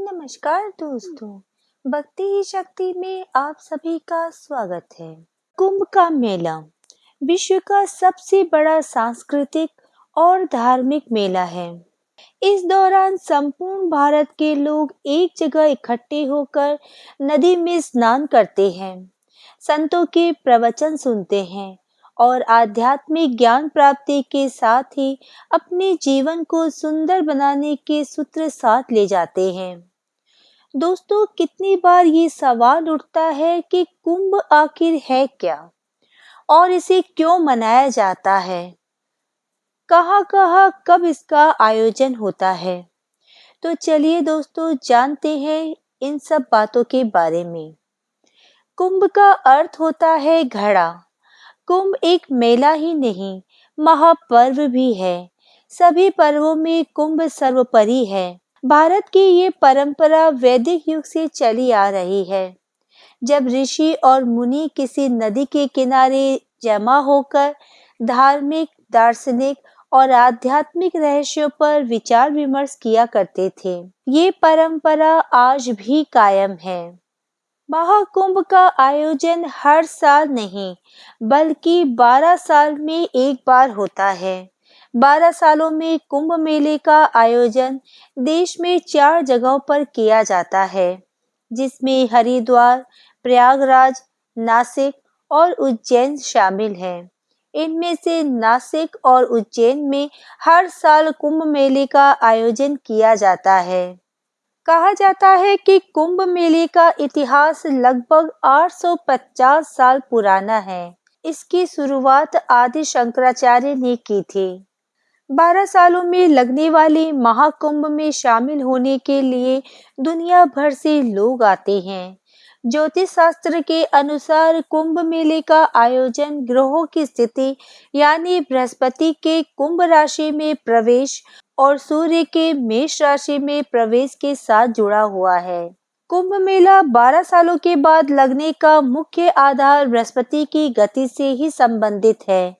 नमस्कार दोस्तों, भक्ति ही शक्ति में आप सभी का स्वागत है। कुंभ का मेला विश्व का सबसे बड़ा सांस्कृतिक और धार्मिक मेला है। इस दौरान संपूर्ण भारत के लोग एक जगह इकट्ठे होकर नदी में स्नान करते हैं, संतों के प्रवचन सुनते हैं और आध्यात्मिक ज्ञान प्राप्ति के साथ ही अपने जीवन को सुंदर बनाने के सूत्र साथ ले जाते हैं। दोस्तों, कितनी बार ये सवाल उठता है कि कुंभ आखिर है क्या और इसे क्यों मनाया जाता है? कहाँ कहाँ कब इसका आयोजन होता है? तो चलिए दोस्तों, जानते हैं इन सब बातों के बारे में। कुंभ का अर्थ होता है घड़ा। कुंभ एक मेला ही नहीं, महापर्व भी है। सभी पर्वों में कुंभ सर्वोपरि है। भारत की ये परंपरा वैदिक युग से चली आ रही है। जब ऋषि और मुनि किसी नदी के किनारे जमा होकर धार्मिक, दार्शनिक और आध्यात्मिक रहस्यों पर विचार विमर्श किया करते थे। ये परंपरा आज भी कायम है। महाकुंभ का आयोजन हर साल नहीं, बल्कि 12 साल में एक बार होता है। 12 सालों में कुंभ मेले का आयोजन देश में 4 जगहों पर किया जाता है, जिसमें हरिद्वार, प्रयागराज, नासिक और उज्जैन शामिल हैं। इनमें से नासिक और उज्जैन में हर साल कुंभ मेले का आयोजन किया जाता है। कहा जाता है कि कुंभ मेले का इतिहास लगभग 850 साल पुराना है। इसकी शुरुआत आदि शंकराचार्य ने की थी। 12 सालों में लगने वाले महाकुंभ में शामिल होने के लिए दुनिया भर से लोग आते हैं। ज्योतिष शास्त्र के अनुसार कुंभ मेले का आयोजन ग्रहों की स्थिति यानी बृहस्पति के कुंभ राशि में प्रवेश और सूर्य के मेष राशि में प्रवेश के साथ जुड़ा हुआ है। कुंभ मेला 12 सालों के बाद लगने का मुख्य आधार बृहस्पति की गति से ही संबंधित है,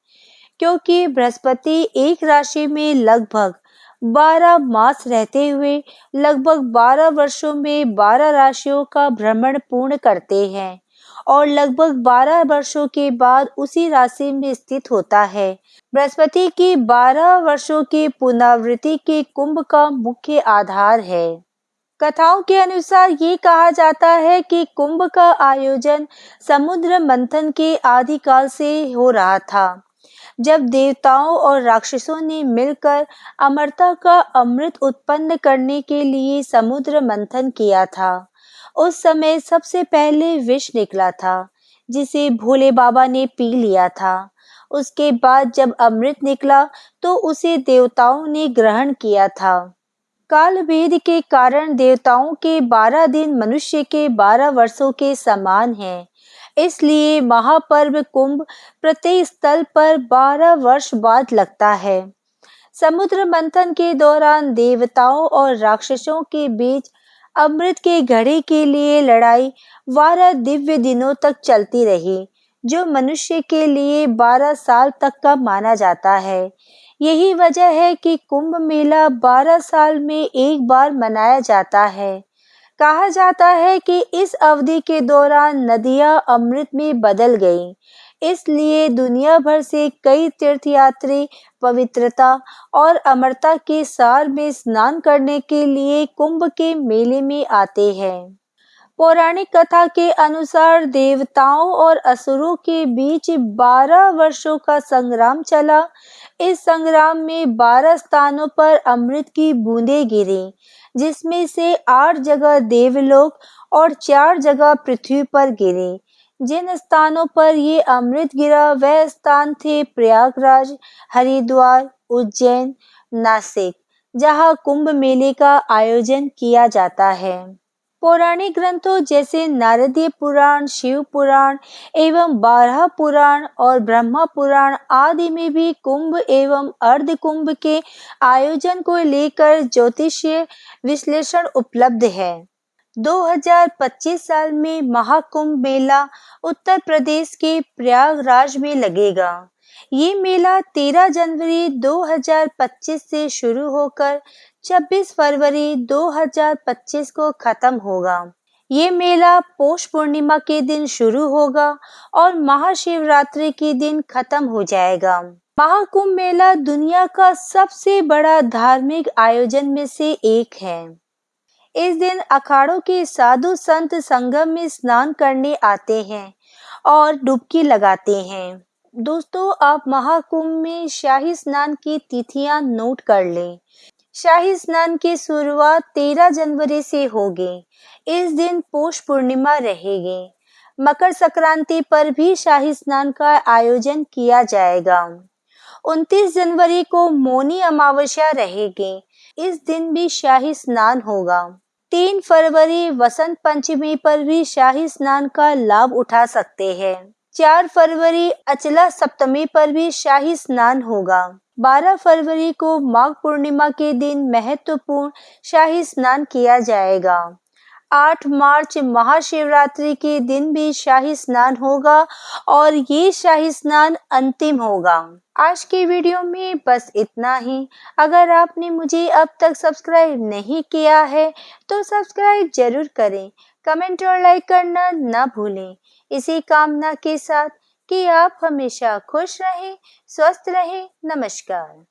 क्योंकि बृहस्पति एक राशि में लगभग 12 मास रहते हुए लगभग 12 वर्षों में 12 राशियों का भ्रमण पूर्ण करते हैं और लगभग 12 वर्षों के बाद उसी राशि में स्थित होता है। बृहस्पति की 12 वर्षों की पुनरावृत्ति के कुंभ का मुख्य आधार है। कथाओं के अनुसार ये कहा जाता है कि कुंभ का आयोजन समुद्र मंथन के आदिकाल से हो रहा था, जब देवताओं और राक्षसों ने मिलकर अमरता का अमृत उत्पन्न करने के लिए समुद्र मंथन किया था। उस समय सबसे पहले विष निकला था, जिसे भोले बाबा ने पी लिया था। उसके बाद जब अमृत निकला तो उसे देवताओं ने ग्रहण किया था। काल भेद के कारण देवताओं के 12 दिन मनुष्य के 12 वर्षों के समान हैं। इसलिए महापर्व कुंभ प्रत्येक स्थल पर 12 वर्ष बाद लगता है। समुद्र मंथन के दौरान देवताओं और राक्षसों के बीच अमृत के घड़े के लिए लड़ाई 12 दिव्य दिनों तक चलती रही, जो मनुष्य के लिए 12 साल तक का माना जाता है। यही वजह है कि कुंभ मेला 12 साल में एक बार मनाया जाता है। कहा जाता है कि इस अवधि के दौरान नदियां अमृत में बदल गईं, इसलिए दुनिया भर से कई तीर्थयात्री पवित्रता और अमरता के सार में स्नान करने के लिए कुंभ के मेले में आते हैं। पौराणिक कथा के अनुसार देवताओं और असुरों के बीच 12 वर्षों का संग्राम चला। इस संग्राम में 12 स्थानों पर अमृत की बूंदें गिरी, जिसमें से 8 जगह देवलोक और 4 जगह पृथ्वी पर गिरी। जिन स्थानों पर ये अमृत गिरा वह स्थान थे प्रयागराज, हरिद्वार, उज्जैन, नासिक, जहां कुंभ मेले का आयोजन किया जाता है। पौराणिक ग्रंथों जैसे नारदीय पुराण, शिव पुराण एवं बारह पुराण और ब्रह्मा पुराण आदि में भी कुंभ एवं अर्ध कुंभ के आयोजन को लेकर ज्योतिषीय विश्लेषण उपलब्ध है। 2025 साल में महाकुंभ मेला उत्तर प्रदेश के प्रयागराज में लगेगा। ये मेला 13 जनवरी 2025 से शुरू होकर 26 फरवरी 2025 को खत्म होगा। ये मेला पौष पूर्णिमा के दिन शुरू होगा और महाशिवरात्रि के दिन खत्म हो जाएगा। महाकुंभ मेला दुनिया का सबसे बड़ा धार्मिक आयोजन में से एक है। इस दिन अखाड़ों के साधु संत संगम में स्नान करने आते हैं और डुबकी लगाते हैं। दोस्तों, आप महाकुंभ में शाही स्नान की तिथियां नोट कर लें। शाही स्नान की शुरुआत 13 जनवरी से होगी। इस दिन पौष पूर्णिमा रहेगी। मकर संक्रांति पर भी शाही स्नान का आयोजन किया जाएगा। 29 जनवरी को मौनी अमावस्या रहेगी। इस दिन भी शाही स्नान होगा। 3 फरवरी वसंत पंचमी पर भी शाही स्नान का लाभ उठा सकते हैं। 4 फरवरी अचला सप्तमी पर भी शाही स्नान होगा। 12 फरवरी को माघ पूर्णिमा के दिन महत्वपूर्ण शाही स्नान किया जाएगा। 8 मार्च महाशिवरात्रि के दिन भी शाही स्नान होगा और ये शाही स्नान अंतिम होगा। आज की वीडियो में बस इतना ही। अगर आपने मुझे अब तक सब्सक्राइब नहीं किया है तो सब्सक्राइब जरूर करें। कमेंट और लाइक करना ना भूलें। इसी कामना के साथ कि आप हमेशा खुश रहें, स्वस्थ रहें। नमस्कार।